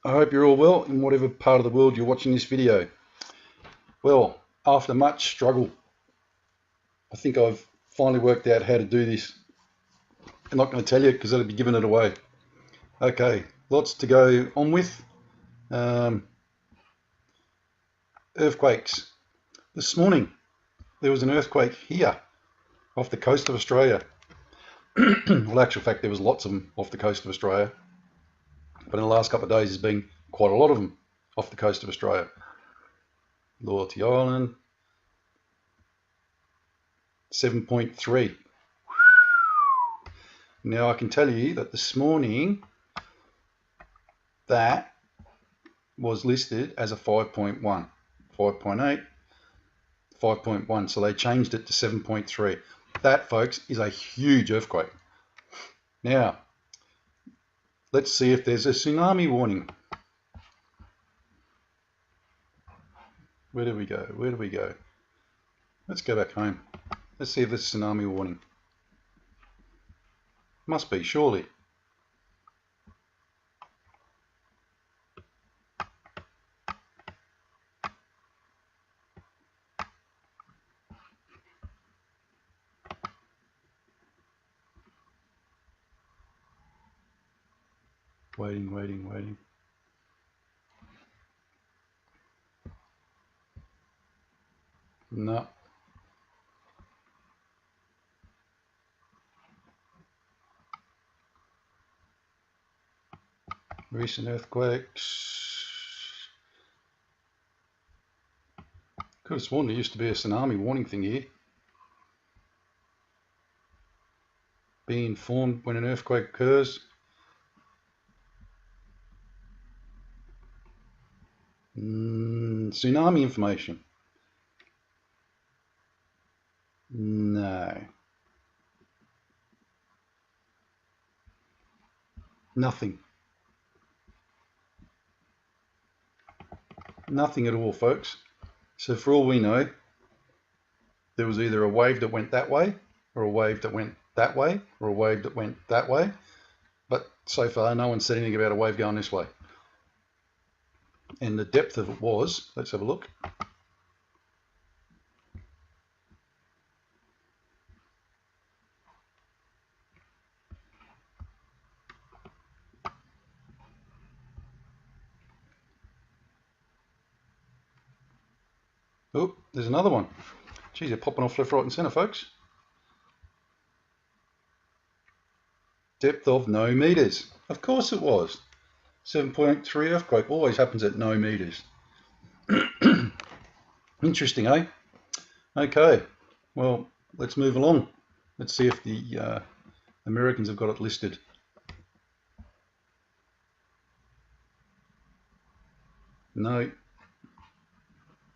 I hope you're all well in whatever part of the world you're watching this video. Well, after much struggle, I think I've finally worked out how to do this. I'm not going to tell you because that'll be giving it away. Okay, lots to go on with. Earthquakes. This morning there was an earthquake here off the coast of Australia. Well, actual fact, there was lots of them off the coast of Australia. But in the last couple of days, there's been quite a lot of them off the coast of Australia. Loyalty Island, 7.3. Now I can tell you that this morning that was listed as a 5.1, 5.8, 5.1. So they changed it to 7.3. That, folks, is a huge earthquake. Now, let's see if there's a tsunami warning. Where do we go? Where do we go? Let's go back home. Let's see if there's a tsunami warning. Must be, surely. Waiting. No. Recent earthquakes. Could have sworn there used to be a tsunami warning thing here. Be informed when an earthquake occurs. Tsunami information. No. Nothing. Nothing at all, folks. So for all we know, there was either a wave that went that way, or a wave that went that way, or a wave that went that way. But so far, no one said anything about a wave going this way. And the depth of it was, let's have a look. Oh, there's another one. Geez, they're popping off left, right and centre, folks. Depth of no meters. Of course it was. 7.3 earthquake always happens at no meters. Interesting, eh? Okay, well, let's move along. Let's see if the Americans have got it listed. No.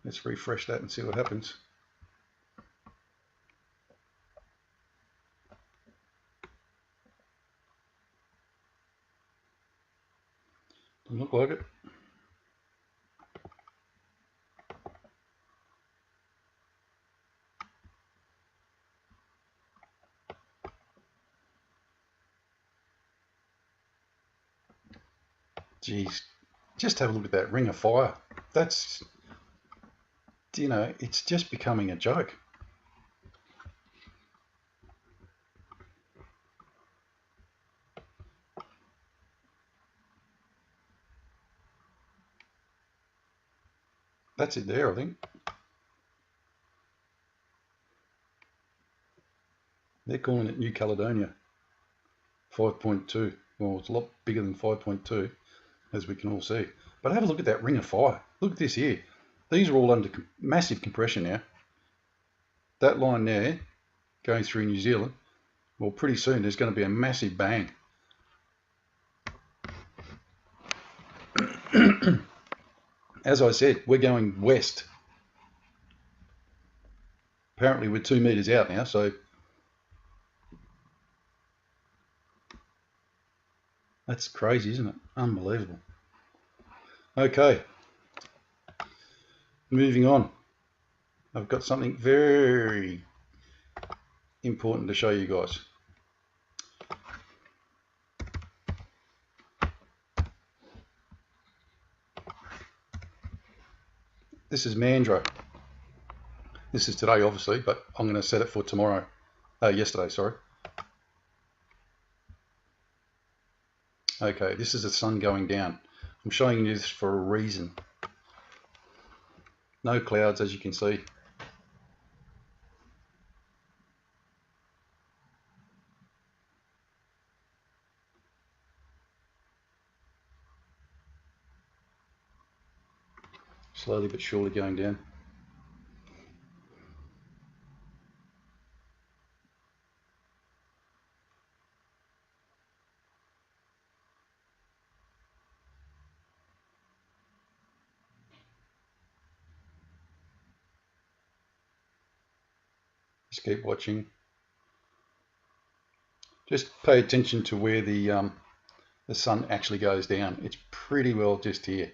Let's refresh that and see what happens. Doesn't look like it. Geez, just have a look at that ring of fire. That's, you know, it's just becoming a joke. That's it there, I think. They're calling it New Caledonia. 5.2. Well, it's a lot bigger than 5.2, as we can all see. But have a look at that ring of fire. Look at this here. These are all under massive compression now. That line there, going through New Zealand, well, pretty soon there's going to be a massive bang. As I said, we're going west. Apparently we're 2 meters out now, so that's crazy, isn't it? Unbelievable. Okay, moving on. I've got something very important to show you guys. this is Mandra. This is today, obviously, but I'm going to set it for tomorrow. Yesterday, sorry. Okay, this is the sun going down. I'm showing you this for a reason. No clouds, as you can see. Slowly but surely going down. Just keep watching. Just pay attention to where the sun actually goes down. It's pretty well just here.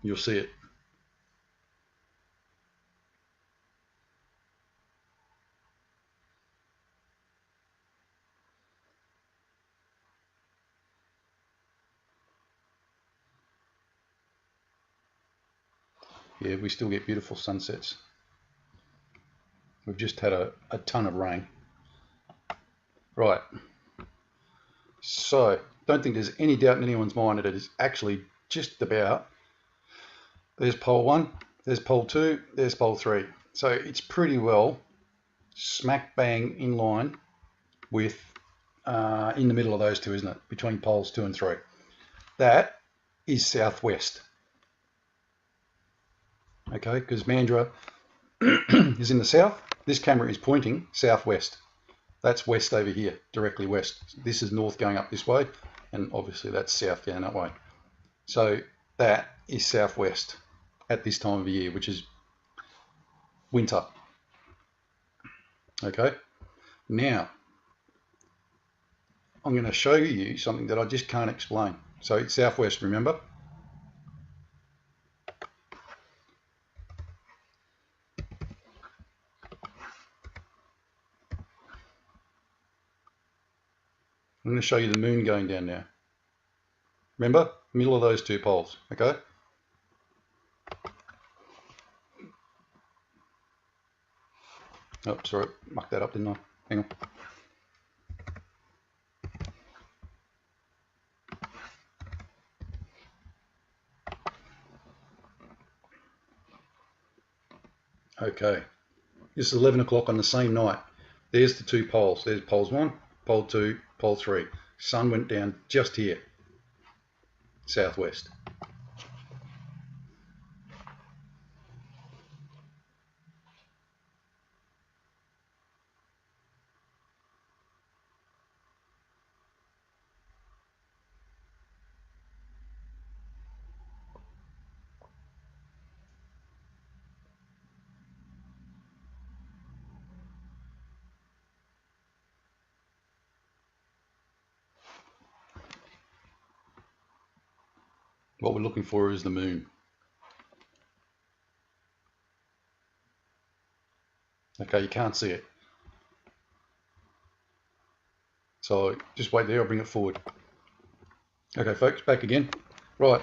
You'll see it. Yeah, we still get beautiful sunsets. We've just had a ton of rain. Right. So, don't think there's any doubt in anyone's mind that it is actually just about. There's pole 1, there's pole 2, there's pole 3. So it's pretty well smack bang in line with in the middle of those two, isn't it? Between poles 2 and 3. That is southwest. Okay, because Mandra is in the south. This camera is pointing southwest. That's west over here, directly west. This is north going up this way, and obviously that's south down that way. So that is southwest at this time of the year, which is winter. Okay, now I'm going to show you something that I just can't explain. So it's southwest, remember? I'm going to show you the moon going down now. Remember? Middle of those two poles, okay? Oh, sorry, mucked that up, didn't I? Hang on. Okay, this is 11 o'clock on the same night. There's the two poles. There's poles 1, pole 2, pole 3. Sun went down just here, southwest. What we're looking for is the moon. Okay, you can't see it. So just wait there, I'll bring it forward. Okay, folks, back again. Right,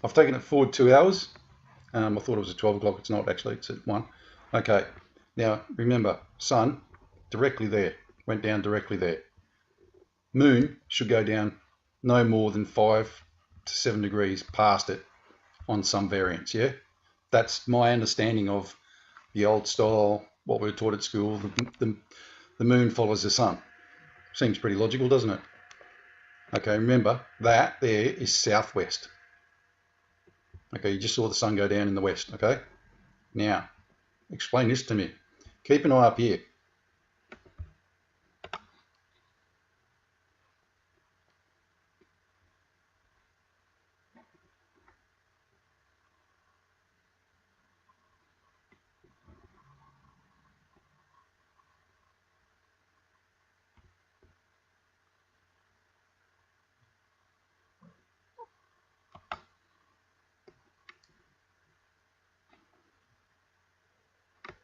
I've taken it forward 2 hours. I thought it was at 12 o'clock. It's not actually, it's at 1. Okay, now remember, sun directly there, went down directly there. Moon should go down no more than 5 to 7 degrees past it on some variance, yeah? That's my understanding of the old style, what we were taught at school. The moon follows the sun. Seems pretty logical, doesn't it? Okay, remember, that there is southwest. Okay, you just saw the sun go down in the west, okay? Now, explain this to me. Keep an eye up here.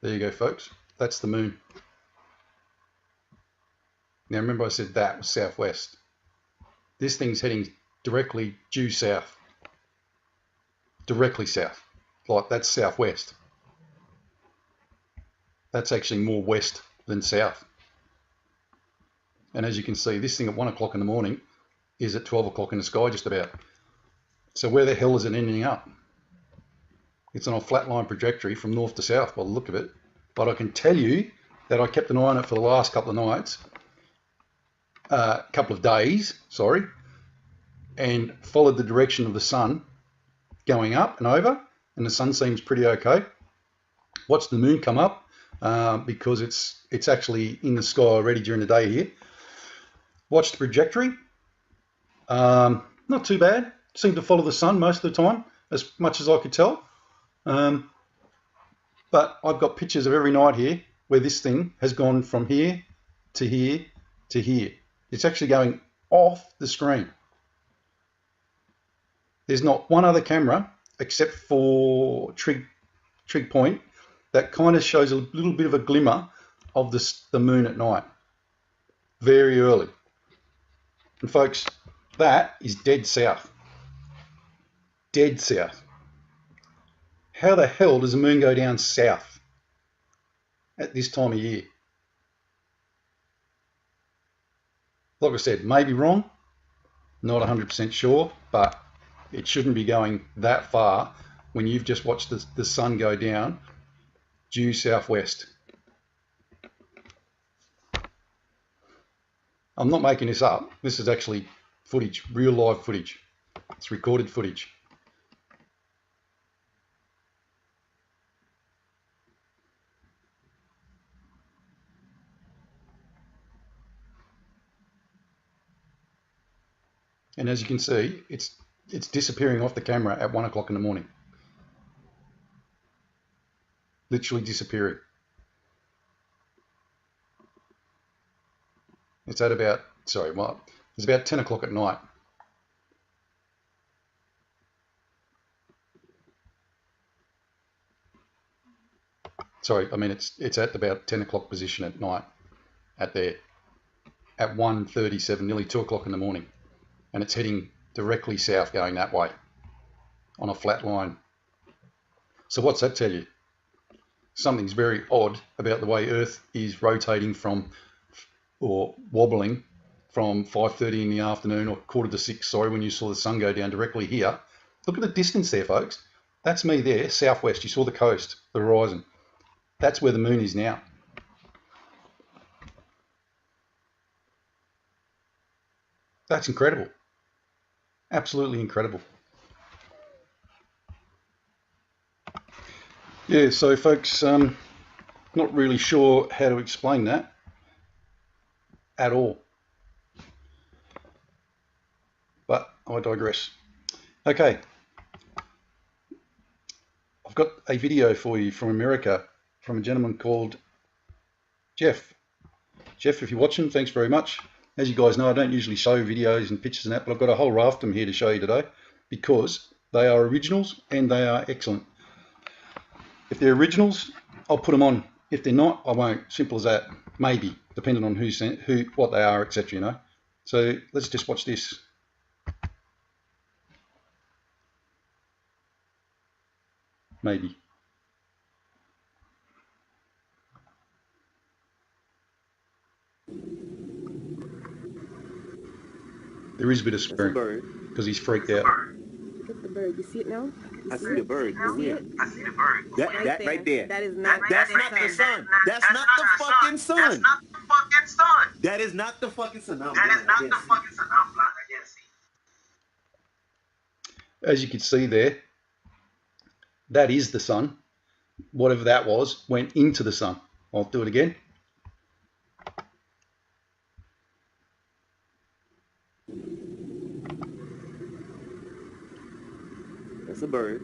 There you go, folks. That's the moon. Now, remember I said that was southwest. This thing's heading directly due south. directly south. Like that's southwest. That's actually more west than south. And as you can see, this thing at 1 o'clock in the morning is at 12 o'clock in the sky just about. So where the hell is it ending up? It's on a flat line trajectory from north to south by the look of it. But I can tell you that I kept an eye on it for the last couple of nights, couple of days, sorry, and followed the direction of the sun going up and over, and the sun seems pretty okay. Watched the moon come up because it's actually in the sky already during the day here. Watched the trajectory, not too bad. Seemed to follow the sun most of the time, as much as I could tell. But I've got pictures of every night here where this thing has gone from here to here to here. It's actually going off the screen. There's not one other camera except for Trig Point that kind of shows a little bit of a glimmer of the moon at night, very early. And folks, that is dead south. Dead south. How the hell does the moon go down south at this time of year? Like I said, maybe wrong, not 100% sure, but it shouldn't be going that far when you've just watched the sun go down due southwest. I'm not making this up. This is actually footage, real live footage. It's recorded footage. And as you can see, it's disappearing off the camera at 1 o'clock in the morning. Literally disappearing. It's at about, sorry, what? It's about 10 o'clock at night. Sorry, I mean it's at about 10 o'clock position at night, at 1:37, nearly 2 o'clock in the morning, and it's heading directly south, going that way on a flat line. So what's that tell you? Something's very odd about the way Earth is rotating from, or wobbling from 5:30 in the afternoon or 5:45, sorry, when you saw the sun go down directly here. Look at the distance there, folks. That's me there, southwest. You saw the coast, the horizon. That's where the moon is now. That's incredible. Absolutely incredible. Yeah, so folks, not really sure how to explain that at all. But I digress. Okay. I've got a video for you from America from a gentleman called Jeff. Jeff, if you're watching, thanks very much. As you guys know, I don't usually show videos and pictures and that, but I've got a whole raft of them here to show you today because they are originals and they are excellent. If they're originals, I'll put them on. If they're not, I won't. Simple as that. Maybe, depending on what they are, etc. You know. So let's just watch this. Maybe. There is a bit of swearing because he's freaked out. Look at the bird. You see it now? I see the bird. You see it? I see the bird. That right there. That is not. That's not the sun. That's not the fucking sun. That's not the fucking sun. That is not the fucking sun. That is not the fucking sun. I'm blind. I can't see. As you can see there, that is the sun. Whatever that was went into the sun. I'll do it again. That's a bird.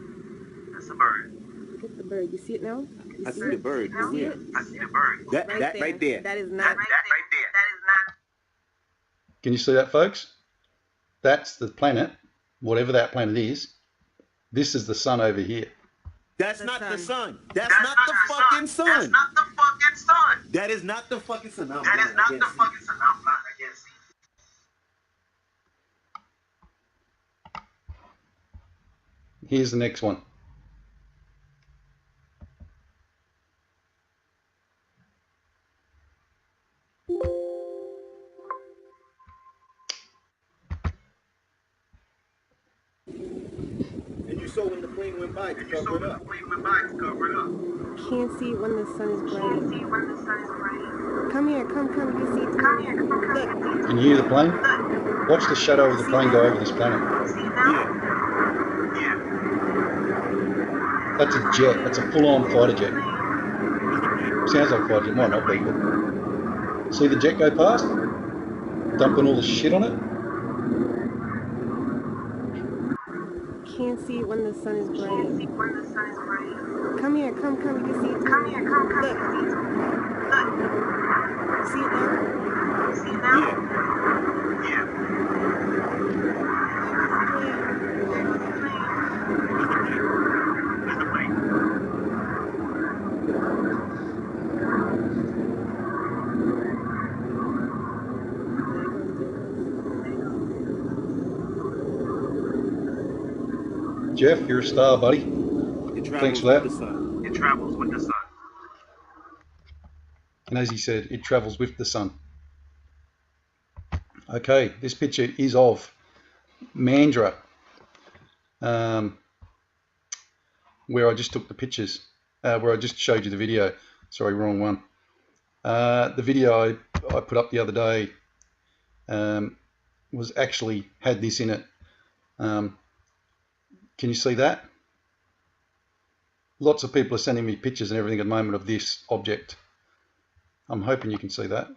That's a bird. Look at the bird. You see it now? I see the bird. You see it? I see the bird. That right there. That is not. That right there. That is not. Can you see that, folks? That's the planet, whatever that planet is. This is the sun over here. That's not the sun. That's not the fucking sun. That's not the fucking sun. That is not the fucking sun. That is not the fucking sun. I'm blind. I can't see. Here's the next one. And you saw when the plane went by to cover it up. Can't see when the sun is bright. Come here, come, you see it now? Look. Can you hear the plane? Watch the shadow of the plane go over this planet. Yeah. That's a jet. That's a full-on fighter jet. Sounds like a fighter jet. Might not be, but see the jet go past? Dumping all the shit on it? Can't see when the sun is bright. Come here, come, you see it now? Look. See it now? Yeah. Jeff, you're a star, buddy. Thanks for that. It travels with the sun. And as he said, it travels with the sun. Okay, this picture is of Mandra, where I just took the pictures, where I just showed you the video. Sorry, wrong one. The video I put up the other day was actually had this in it. Can you see that? Lots of people are sending me pictures and everything at the moment of this object. I'm hoping you can see that.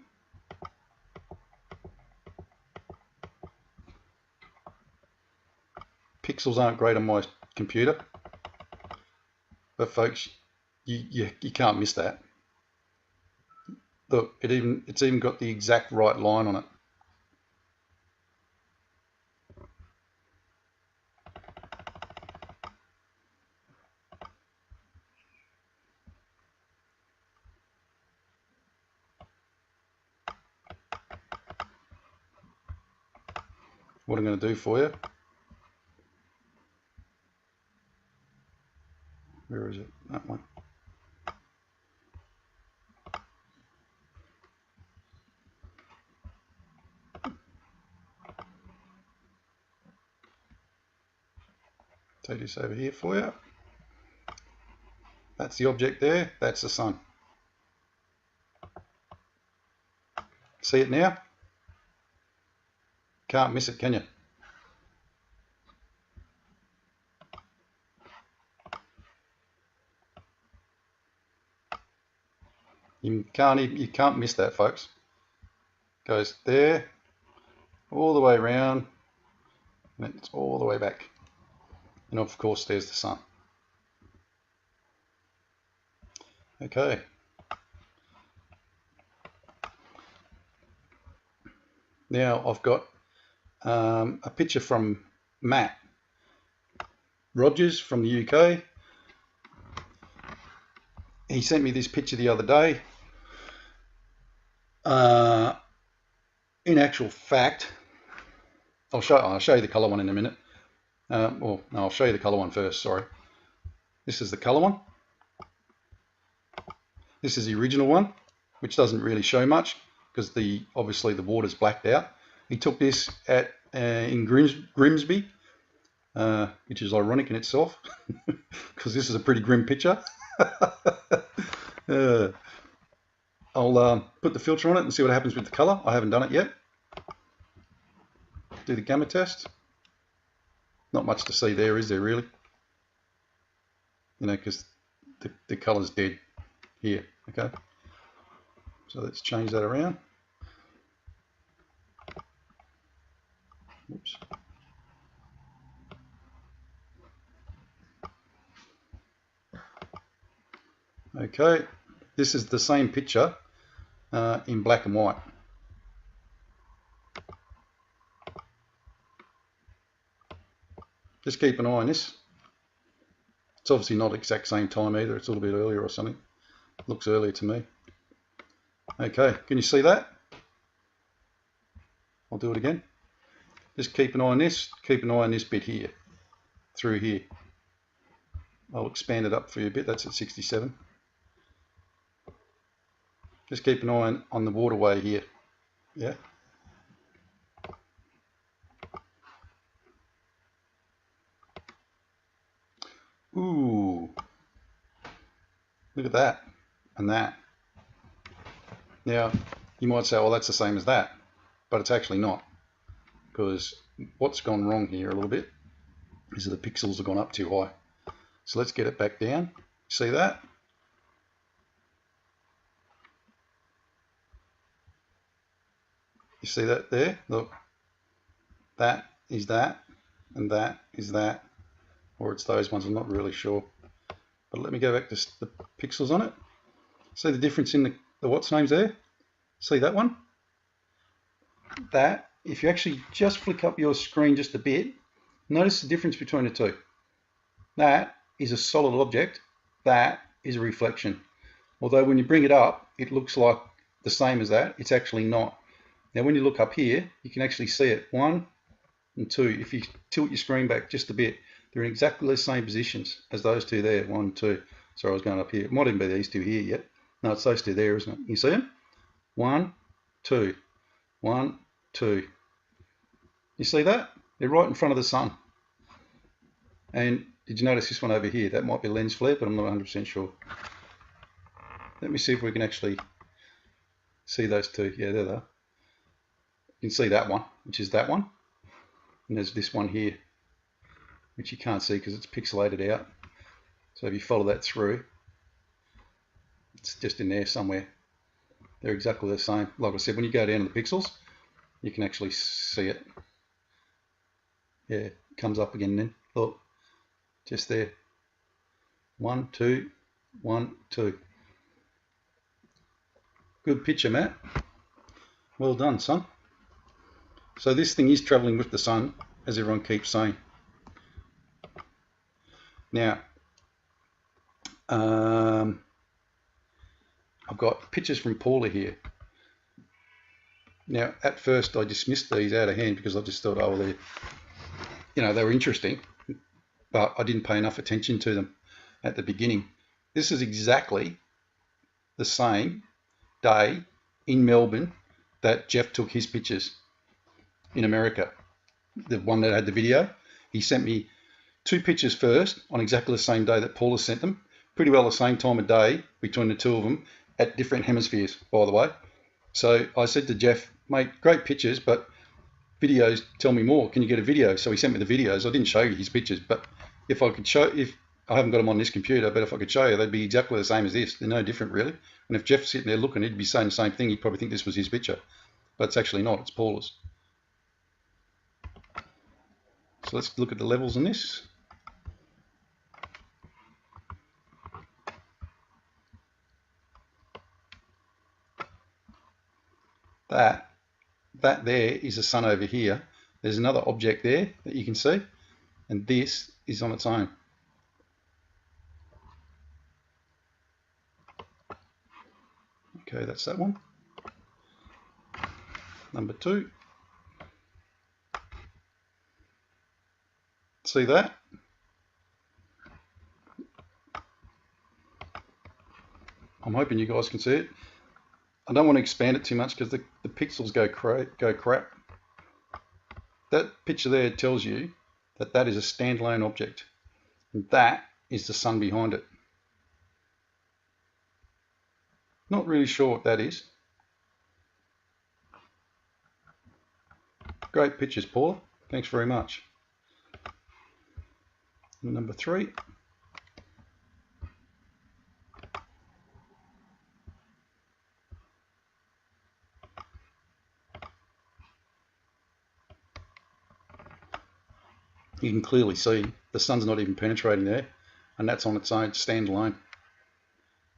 Pixels aren't great on my computer, but folks, you can't miss that. Look, it's even got the exact right line on it. What I'm going to do for you, where is it? That one. Take this over here for you. That's the object there. That's the sun. See it now? Can't miss it, can you? You can't miss that, folks. Goes there, all the way around, and it's all the way back. And of course, there's the sun. Okay. Now I've got a picture from Matt Rogers from the UK. He sent me this picture the other day. In actual fact, I'll show you the colour one in a minute. No, I'll show you the colour one first. Sorry. This is the colour one. This is the original one, which doesn't really show much because obviously the water's blacked out. He took this in Grimsby, which is ironic in itself because this is a pretty grim picture. I'll put the filter on it and see what happens with the colour. I haven't done it yet. Do the gamma test. Not much to see there, is there really? You know, because the colour's dead here. Okay. So let's change that around. Oops. Okay, this is the same picture in black and white. Just keep an eye on this. It's obviously not exact same time either. It's a little bit earlier or something. Looks earlier to me. Okay, can you see that? I'll do it again. Just keep an eye on this. Keep an eye on this bit here, through here. I'll expand it up for you a bit. That's at 67. Just keep an eye on the waterway here. Yeah. Ooh. Look at that. And that. Now, you might say, well, that's the same as that. But it's actually not. Because what's gone wrong here a little bit is that the pixels have gone up too high. So let's get it back down. See that? You see that there? Look. That is that. And that is that. Or it's those ones, I'm not really sure. But let me go back to the pixels on it. See the difference in the what's names there? See that one? That, if you actually just flick up your screen just a bit, notice the difference between the two. That is a solid object. That is a reflection. Although when you bring it up, it looks like the same as that. It's actually not. Now when you look up here, you can actually see it. 1 and 2. If you tilt your screen back just a bit, they're in exactly the same positions as those two there. 1 and 2. Sorry, I was going up here. It might even be these two here yet. No, it's those two there, isn't it? You see them? 1, 2. 1, 2. You see that? They're right in front of the sun. And did you notice this one over here? That might be lens flare, but I'm not 100% sure. Let me see if we can actually see those two. Yeah, there they are. You can see that one, which is that one. And there's this one here, which you can't see because it's pixelated out. So if you follow that through, it's just in there somewhere. They're exactly the same. Like I said, when you go down to the pixels, you can actually see it. Yeah, it comes up again then. Look, just there. 1, 2, 1, 2. Good picture, Matt. Well done, son. So this thing is travelling with the sun, as everyone keeps saying. Now, I've got pictures from Paula here. Now, at first I dismissed these out of hand because I just thought, oh, well, they were interesting, but I didn't pay enough attention to them at the beginning. This is exactly the same day in Melbourne that Jeff took his pictures in America. The one that had the video, he sent me 2 pictures first on exactly the same day that Paula sent them. Pretty well the same time of day between the two of them at different hemispheres, by the way. So I said to Jeff, mate, great pictures, but videos tell me more. Can you get a video? So he sent me the videos. I didn't show you his pictures, but if I haven't got them on this computer, but if I could show you, they'd be exactly the same as this. They're no different, really. And if Jeff's sitting there looking, he'd be saying the same thing. He'd probably think this was his picture, but it's actually not. It's Paula's. So let's look at the levels in this. That there is the sun over here. There's another object there that you can see, and this is on its own. Okay, that's that one. Number 2. See that? I'm hoping you guys can see it. I don't want to expand it too much because the pixels go crap. That picture there tells you that that is a standalone object. And that is the sun behind it. Not really sure what that is. Great pictures, Paula. Thanks very much. And number 3. You can clearly see the sun's not even penetrating there, and that's on its own, standalone.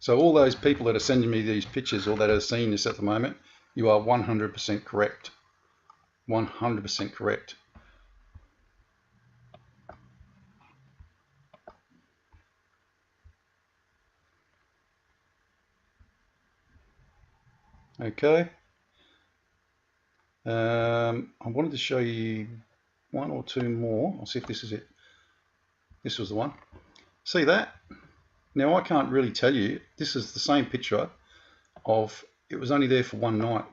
So all those people that are sending me these pictures or that are seeing this at the moment, you are 100% correct. 100% correct. Okay. I wanted to show you 1 or 2 more. I'll see if this is it. This was the one. See that? Now I can't really tell you. This is the same picture of, it was only there for one night.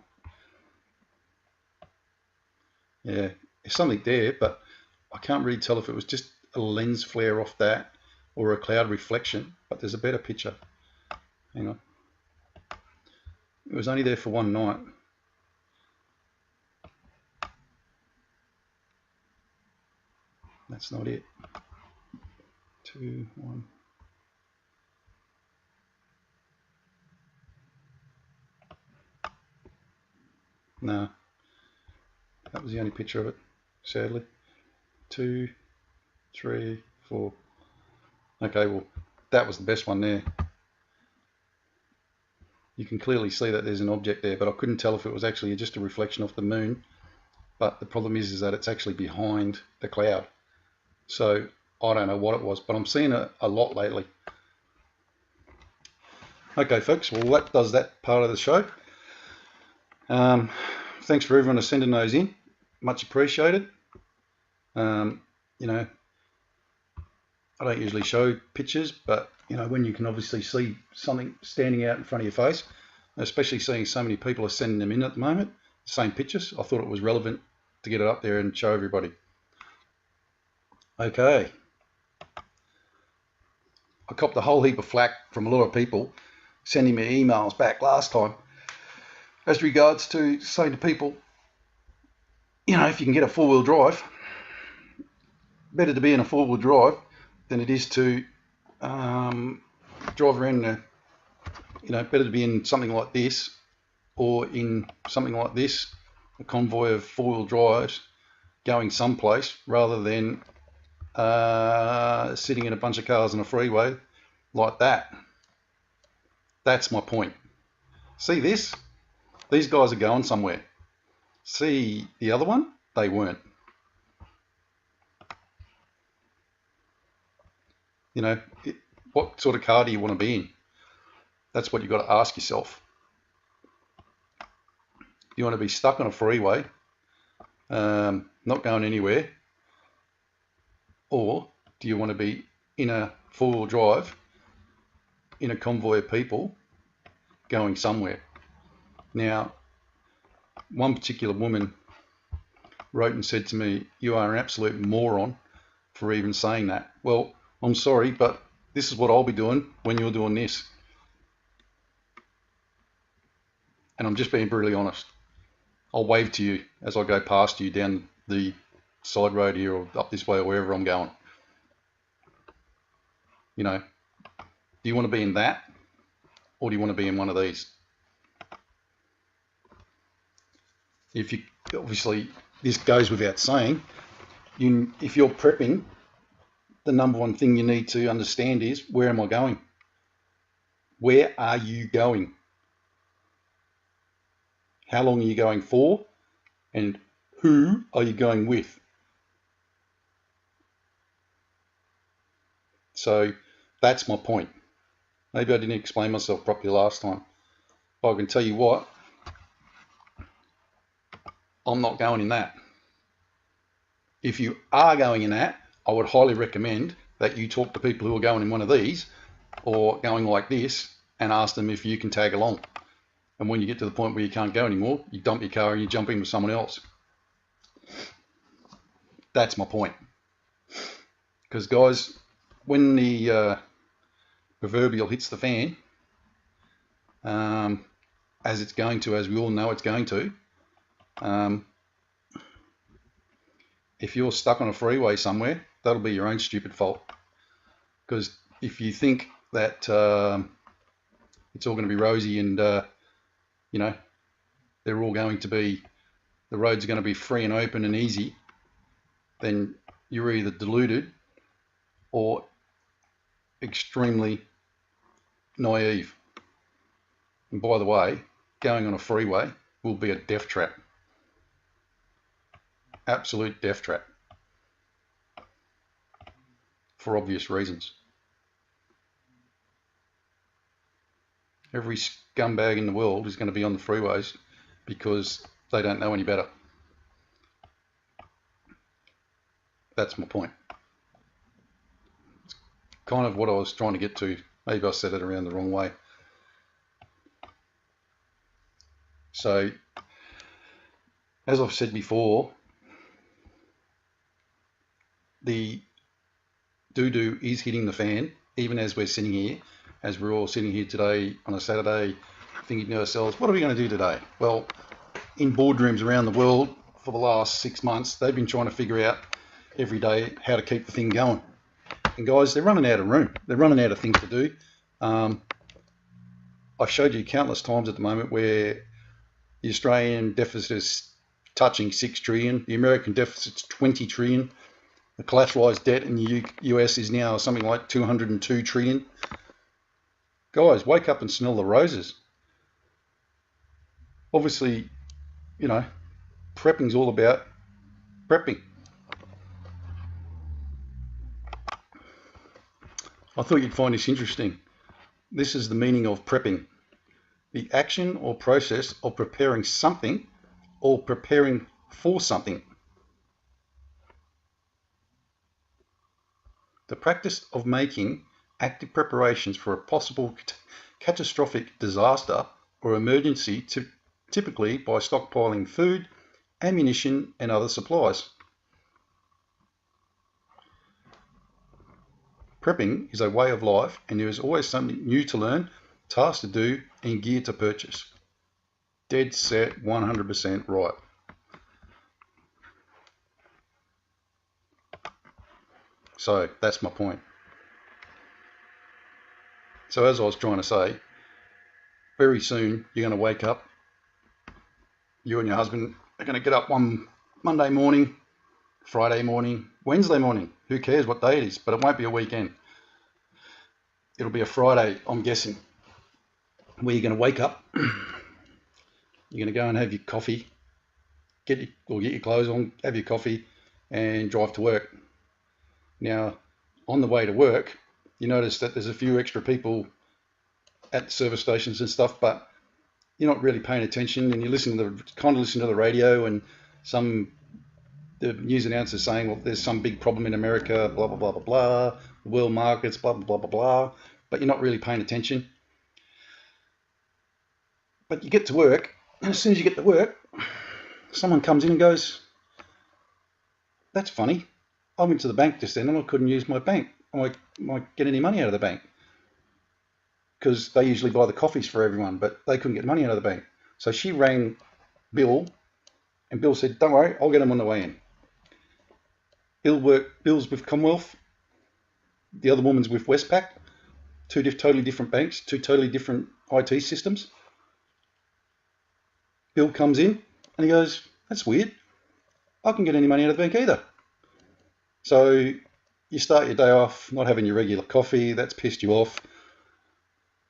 Yeah, there's something there, but I can't really tell if it was just a lens flare off that or a cloud reflection, but there's a better picture. Hang on. It was only there for one night. That's not it. 2, 1. No, that was the only picture of it, sadly. 2, 3, 4. Okay, well, that was the best one there. You can clearly see that there's an object there, but I couldn't tell if it was actually just a reflection off the moon. But the problem is that it's actually behind the cloud. So I don't know what it was, but I'm seeing it a lot lately. Okay, folks, well, that does that part of the show. Thanks for everyone for sending those in. Much appreciated. You know, I don't usually show pictures, but you know, when you can obviously see something standing out in front of your face, especially seeing so many people are sending them in at the moment, same pictures, I thought it was relevant to get it up there and show everybody. Okay. I copped a whole heap of flack from a lot of people sending me emails back last time as regards to saying to people, you know, if you can get a four-wheel drive, better to be in a four-wheel drive than it is to drive around, you know, better to be in something like this or in something like this, a convoy of four-wheel drives going someplace rather than sitting in a bunch of cars on a freeway like that. That's my point. See this? These guys are going somewhere. See the other one? They weren't. You know, what sort of car do you want to be in? That's what you've got to ask yourself. Do you want to be stuck on a freeway, not going anywhere? Or do you want to be in a four-wheel drive, in a convoy of people, going somewhere? Now, one particular woman wrote and said to me, "You are an absolute moron for even saying that." Well, I'm sorry, but this is what I'll be doing when you're doing this. And I'm just being brutally honest. I'll wave to you as I go past you down the side road here or up this way or wherever I'm going. You know, do you want to be in that or do you want to be in one of these? If you, obviously, this goes without saying, if you're prepping, the number one thing you need to understand is, where am I going? Where are you going? How long are you going for? And who are you going with? So that's my point. Maybe I didn't explain myself properly last time. But I can tell you what, I'm not going in that. If you are going in that, I would highly recommend that you talk to people who are going in one of these or going like this and ask them if you can tag along. And when you get to the point where you can't go anymore, you dump your car and you jump in with someone else. That's my point. Because guys, when the proverbial hits the fan, as it's going to, as we all know it's going to, if you're stuck on a freeway somewhere, that'll be your own stupid fault. Because if you think that it's all going to be rosy and, you know, they're all going to be, the roads are going to be free and open and easy, then you're either deluded or extremely naive. And by the way, going on a freeway will be a death trap. Absolute death trap. For obvious reasons. Every scumbag in the world is going to be on the freeways because they don't know any better. That's my point. kind of what I was trying to get to. Maybe I said it around the wrong way. So, as I've said before, the doo-doo is hitting the fan, even as we're sitting here, as we're all sitting here today on a Saturday, thinking to ourselves, what are we going to do today? Well, in boardrooms around the world for the last 6 months, they've been trying to figure out every day how to keep the thing going. And guys, they're running out of room. They're running out of things to do. I've showed you countless times at the moment where the Australian deficit is touching 6 trillion. The American deficit's 20 trillion. The collateralized debt in the US is now something like 202 trillion. Guys, wake up and smell the roses. Obviously, you know, prepping's all about prepping. I thought you'd find this interesting. This is the meaning of prepping. The action or process of preparing something or preparing for something. The practice of making active preparations for a possible catastrophic disaster or emergency, typically by stockpiling food, ammunition, and other supplies. Prepping is a way of life, and there is always something new to learn, tasks to do, and gear to purchase. Dead set, 100% right. So that's my point. So as I was trying to say, very soon you're going to wake up, you and your husband are going to get up one Monday morning, Friday morning, Wednesday morning, who cares what day it is, but it won't be a weekend. It'll be a Friday, I'm guessing, where you're going to wake up, you're going to go and have your coffee, get your clothes on, have your coffee, and drive to work. Now, on the way to work, you notice that there's a few extra people at the service stations and stuff, but you're not really paying attention, and you kind of listen to the radio, and the news announcer saying, well, there's some big problem in America, blah, blah, blah, blah, blah, the world markets, blah, blah, blah, blah, blah, but you're not really paying attention. But you get to work, and as soon as you get to work, someone comes in and goes, that's funny. I went to the bank just then and I couldn't use my bank. I might get any money out of the bank. Because they usually buy the coffees for everyone, but they couldn't get money out of the bank. So she rang Bill, and Bill said, don't worry, I'll get them on the way in. Bill's with Commonwealth, the other woman's with Westpac, two totally different banks, two totally different IT systems. Bill comes in and he goes, that's weird. I can't get any money out of the bank either. So you start your day off not having your regular coffee, that's pissed you off.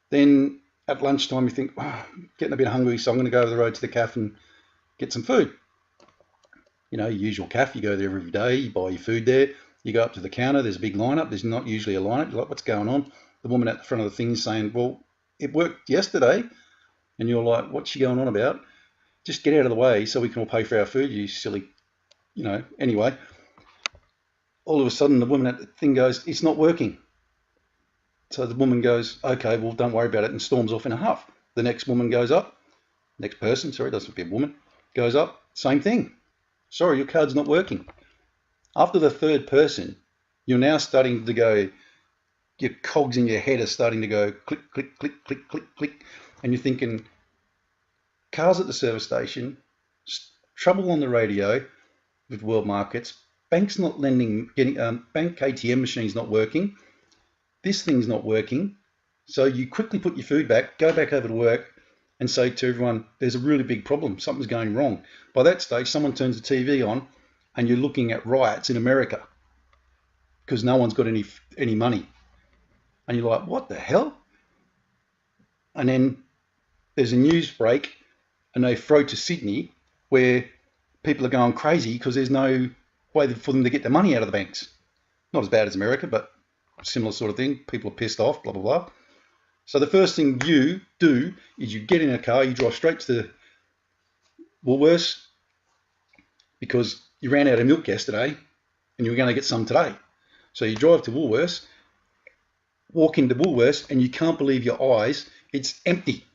Then at lunchtime you think, oh, I'm getting a bit hungry, so I'm going to go over the road to the cafe and get some food. You know, your usual cafe, you go there every day, you buy your food there, you go up to the counter, there's a big lineup, there's not usually a lineup, you're like, what's going on? The woman at the front of the thing is saying, well, it worked yesterday, and you're like, what's she going on about? Just get out of the way so we can all pay for our food, you silly, you know, anyway. All of a sudden the woman at the thing goes, it's not working. So the woman goes, okay, well, don't worry about it, and storms off in a huff. The next woman goes up, next person, sorry, doesn't have to be a woman, goes up, same thing. Sorry, your card's not working. After the third person, you're now starting to go, your cogs in your head are starting to go click, click, click, click, click, click, and you're thinking, cars at the service station, trouble on the radio with world markets, banks not lending, bank ATM machines not working, this thing's not working. So you quickly put your food back, go back over to work, and say to everyone, there's a really big problem, something's going wrong. By that stage, someone turns the TV on and you're looking at riots in America because no one's got any money. And you're like, what the hell? And then there's a news break and they throw to Sydney where people are going crazy because there's no way for them to get their money out of the banks. Not as bad as America, but similar sort of thing. People are pissed off, blah, blah, blah. So the first thing you do is you get in a car, you drive straight to the Woolworths because you ran out of milk yesterday and you were going to get some today. So you drive to Woolworths walk into Woolworths and you can't believe your eyes, it's empty.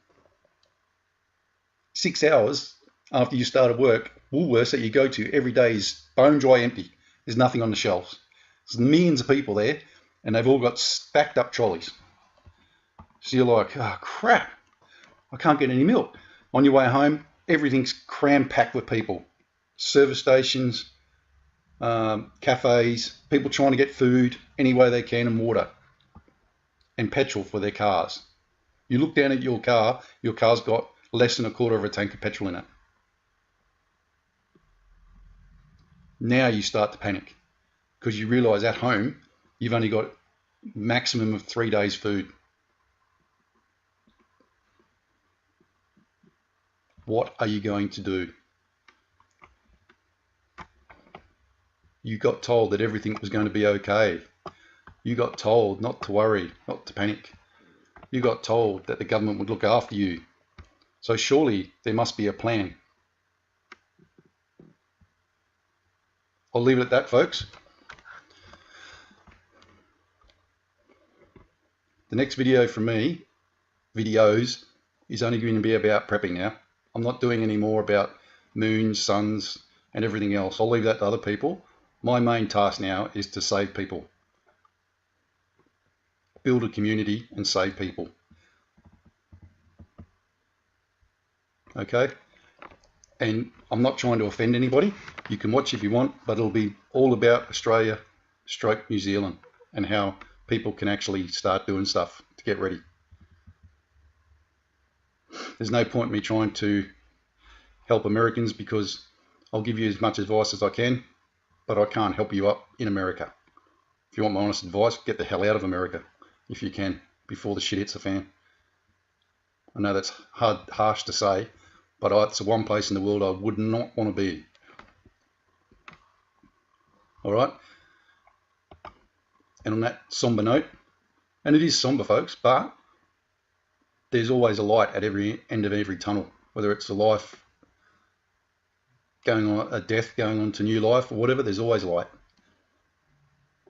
6 hours after you started work, Woolworths that you go to every day is bone dry empty. There's nothing on the shelves. There's millions of people there and they've all got stacked up trolleys. So you're like, oh crap, I can't get any milk. On your way home, everything's cram packed with people. Service stations, cafes, people trying to get food any way they can and water and petrol for their cars. You look down at your car's got less than a quarter of a tank of petrol in it. Now you start to panic because you realise at home you've only got maximum of 3 days food. What are you going to do? You got told that everything was going to be okay. You got told not to worry, not to panic. You got told that the government would look after you. So surely there must be a plan. I'll leave it at that, folks. The next video from me, videos, is only going to be about prepping now. I'm not doing any more about moons, suns, and everything else. I'll leave that to other people. My main task now is to save people. Build a community and save people. Okay? And I'm not trying to offend anybody. You can watch if you want, but it'll be all about Australia stroke New Zealand and how people can actually start doing stuff to get ready. There's no point in me trying to help Americans because I'll give you as much advice as I can, but I can't help you up in America. If you want my honest advice, get the hell out of America if you can before the shit hits the fan. I know that's harsh to say, but it's the one place in the world I would not want to be. All right? And on that somber note, and it is somber, folks, but there's always a light at every end of every tunnel, whether it's a life going on, a death going on to new life or whatever, there's always light.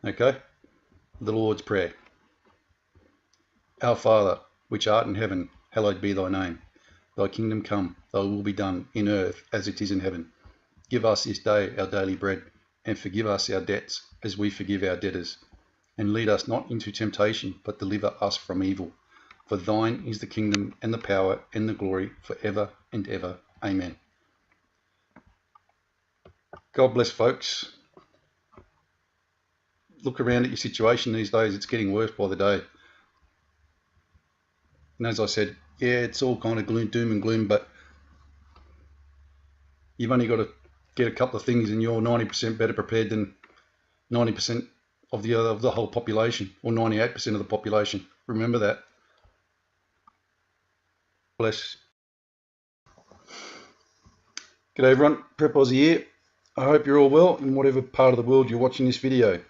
Okay? The Lord's Prayer. Our Father, which art in heaven, hallowed be thy name. Thy kingdom come, thy will be done in earth as it is in heaven. Give us this day our daily bread, and forgive us our debts as we forgive our debtors. And lead us not into temptation, but deliver us from evil. For thine is the kingdom and the power and the glory forever and ever. Amen. God bless, folks. Look around at your situation these days. It's getting worse by the day. And as I said, yeah, it's all kind of doom and gloom, but you've only got to get a couple of things and you're 90% better prepared than 90% of the whole population, or 98% of the population. Remember that. Bless. G'day everyone, Prep Aussie here. I hope you're all well in whatever part of the world you're watching this video.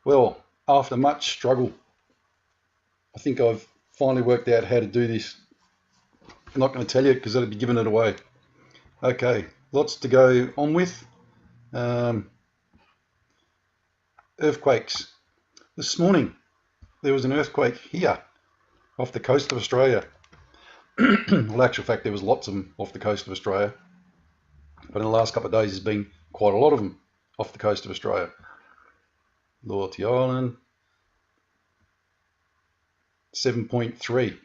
Well, after much struggle, I think I've finally worked out how to do this. I'm not going to tell you because I'd be giving it away. Okay, lots to go on with. Earthquakes. This morning there was an earthquake here off the coast of Australia. Well, actual fact, there was lots of them off the coast of Australia, but in the last couple of days there's been quite a lot of them off the coast of Australia. Loyalty Island, 7.3.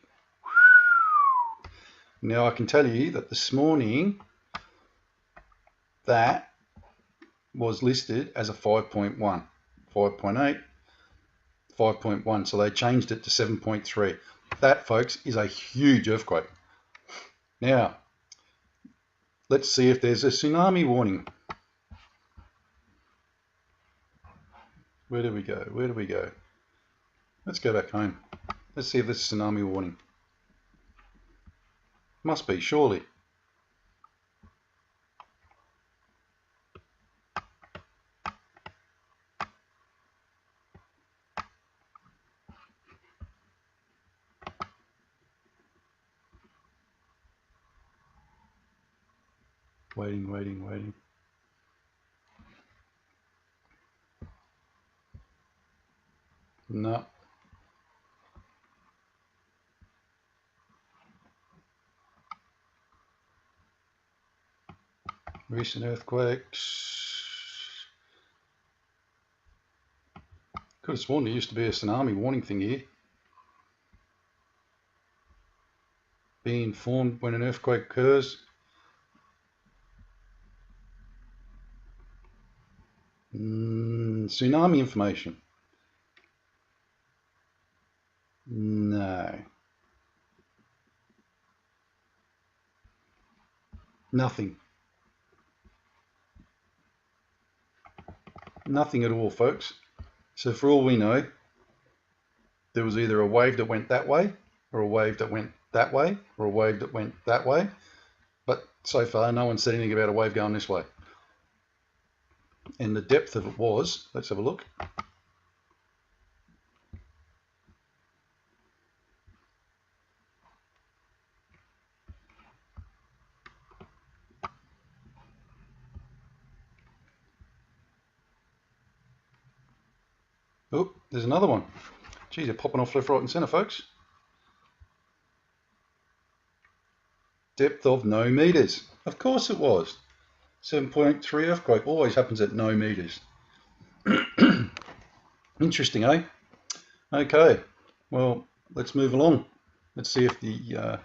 Now I can tell you that this morning that was listed as a 5.1, 5.8, 5.1, so they changed it to 7.3. That, folks, is a huge earthquake. Now, let's see if there's a tsunami warning. Where do we go? Where do we go? Let's go back home. Let's see if there's a tsunami warning. Must be, surely. Waiting, waiting, waiting. No. Recent earthquakes. Could have sworn there used to be a tsunami warning thing here. Be informed when an earthquake occurs. Tsunami information. No. Nothing. Nothing at all, folks. So for all we know, there was either a wave that went that way, or a wave that went that way, or a wave that went that way. But so far, no one said anything about a wave going this way. And the depth of it was, let's have a look. Oh, there's another one. Geez, they're popping off left, right, and centre, folks. Depth of no meters. Of course it was. 7.3 earthquake always happens at no meters. Interesting, eh? Okay, well, let's move along. Let's see if the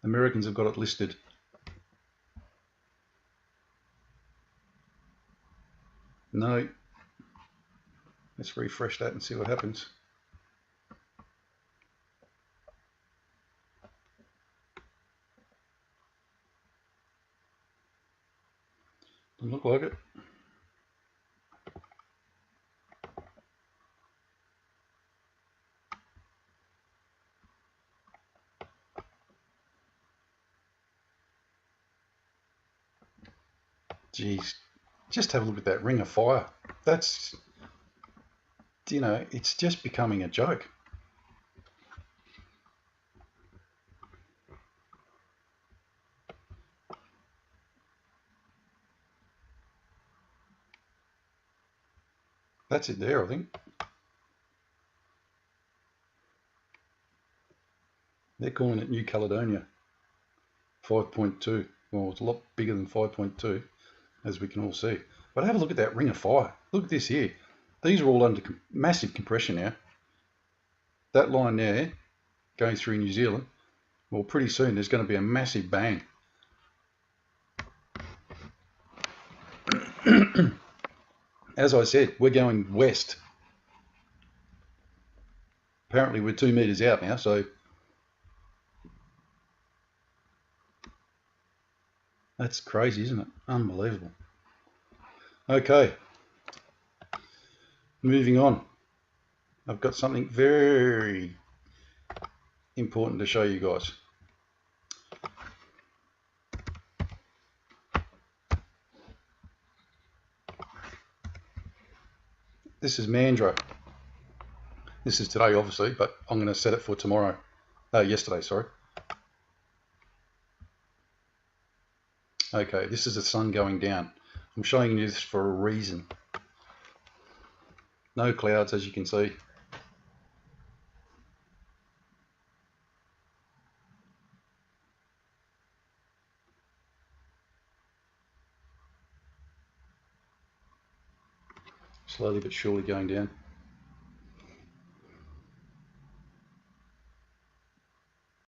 Americans have got it listed. No. Let's refresh that and see what happens. Doesn't look like it. Geez, just have a look at that ring of fire. That's, you know, it's just becoming a joke. That's it there, I think. They're calling it New Caledonia. 5.2. Well, it's a lot bigger than 5.2, as we can all see. But have a look at that ring of fire. Look at this here. These are all under massive compression now. That line there, going through New Zealand, well, pretty soon there's going to be a massive bang. As I said, we're going west. Apparently we're 2 meters out now, so that's crazy, isn't it? Unbelievable. Okay, moving on. I've got something very important to show you guys. This is Mandro. This is today, obviously, but I'm going to set it for tomorrow. Yesterday, sorry. Okay, this is the sun going down. I'm showing you this for a reason. No clouds, as you can see. Slowly but surely going down.